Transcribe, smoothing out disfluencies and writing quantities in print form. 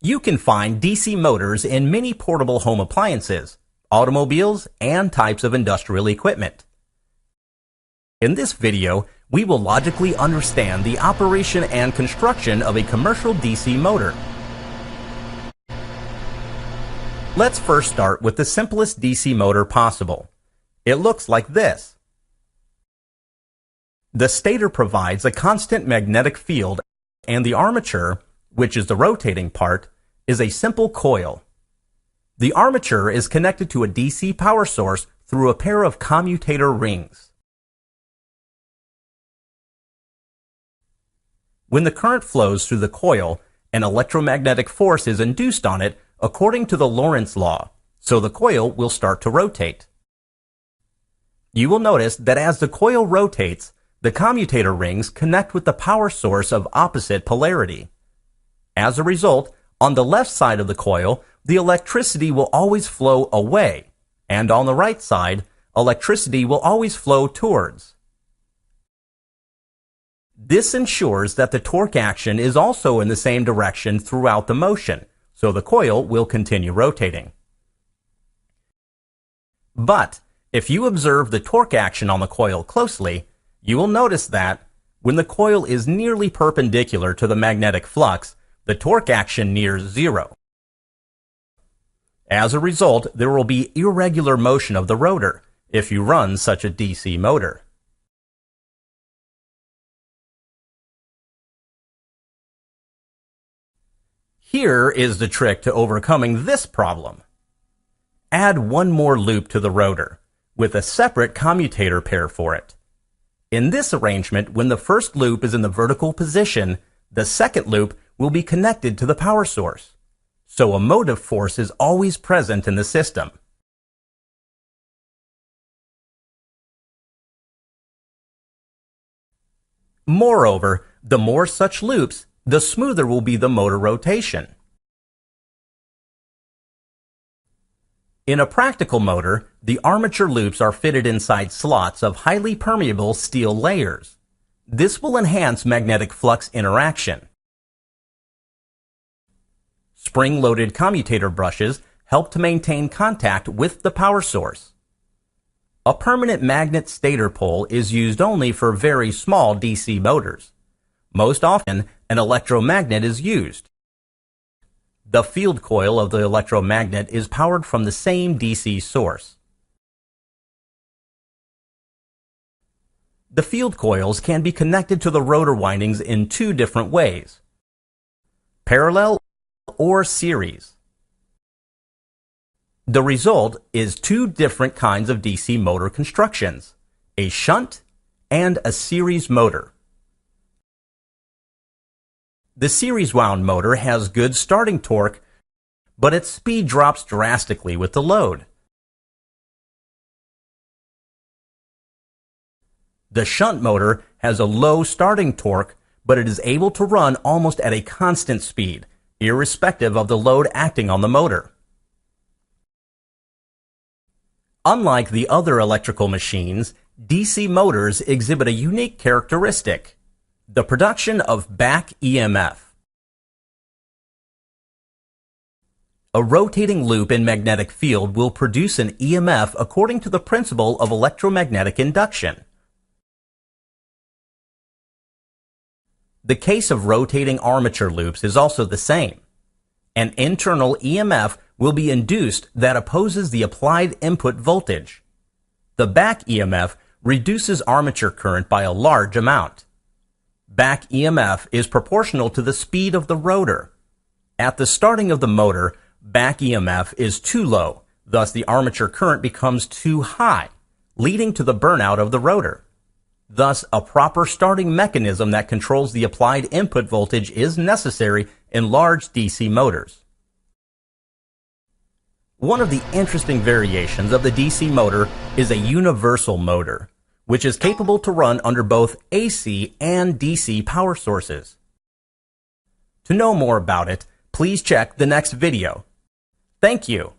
You can find DC motors in many portable home appliances, automobiles, and types of industrial equipment. In this video, we will logically understand the operation and construction of a commercial DC motor. Let's first start with the simplest DC motor possible. It looks like this. The stator provides a constant magnetic field, and the armature, which is the rotating part, is a simple coil. The armature is connected to a DC power source through a pair of commutator rings. When the current flows through the coil, an electromagnetic force is induced on it according to the Lorentz law, so the coil will start to rotate. You will notice that as the coil rotates, the commutator rings connect with the power source of opposite polarity. As a result, on the left side of the coil, the electricity will always flow away, and on the right side, electricity will always flow towards. This ensures that the torque action is also in the same direction throughout the motion, so the coil will continue rotating. But if you observe the torque action on the coil closely, you will notice that when the coil is nearly perpendicular to the magnetic flux, the torque action nears zero. As a result, there will be irregular motion of the rotor if you run such a DC motor. Here is the trick to overcoming this problem. Add one more loop to the rotor, with a separate commutator pair for it. In this arrangement, when the first loop is in the vertical position, the second loop will be connected to the power source, so a motive force is always present in the system. Moreover, the more such loops, the smoother will be the motor rotation. In a practical motor, the armature loops are fitted inside slots of highly permeable steel layers. This will enhance magnetic flux interaction. Spring-loaded commutator brushes help to maintain contact with the power source. A permanent magnet stator pole is used only for very small DC motors. Most often, an electromagnet is used. The field coil of the electromagnet is powered from the same DC source. The field coils can be connected to the rotor windings in two different ways: parallel or series. The result is two different kinds of DC motor constructions: a shunt and a series motor. The series wound motor has good starting torque, but its speed drops drastically with the load. The shunt motor has a low starting torque, but it is able to run almost at a constant speed, irrespective of the load acting on the motor. Unlike the other electrical machines, DC motors exhibit a unique characteristic: the production of back EMF. A rotating loop in magnetic field will produce an EMF according to the principle of electromagnetic induction. The case of rotating armature loops is also the same. An internal EMF will be induced that opposes the applied input voltage. The back EMF reduces armature current by a large amount. Back EMF is proportional to the speed of the rotor. At the starting of the motor, back EMF is too low, thus the armature current becomes too high, leading to the burnout of the rotor. Thus, a proper starting mechanism that controls the applied input voltage is necessary in large DC motors. One of the interesting variations of the DC motor is a universal motor, which is capable to run under both AC and DC power sources. To know more about it, please check the next video. Thank you.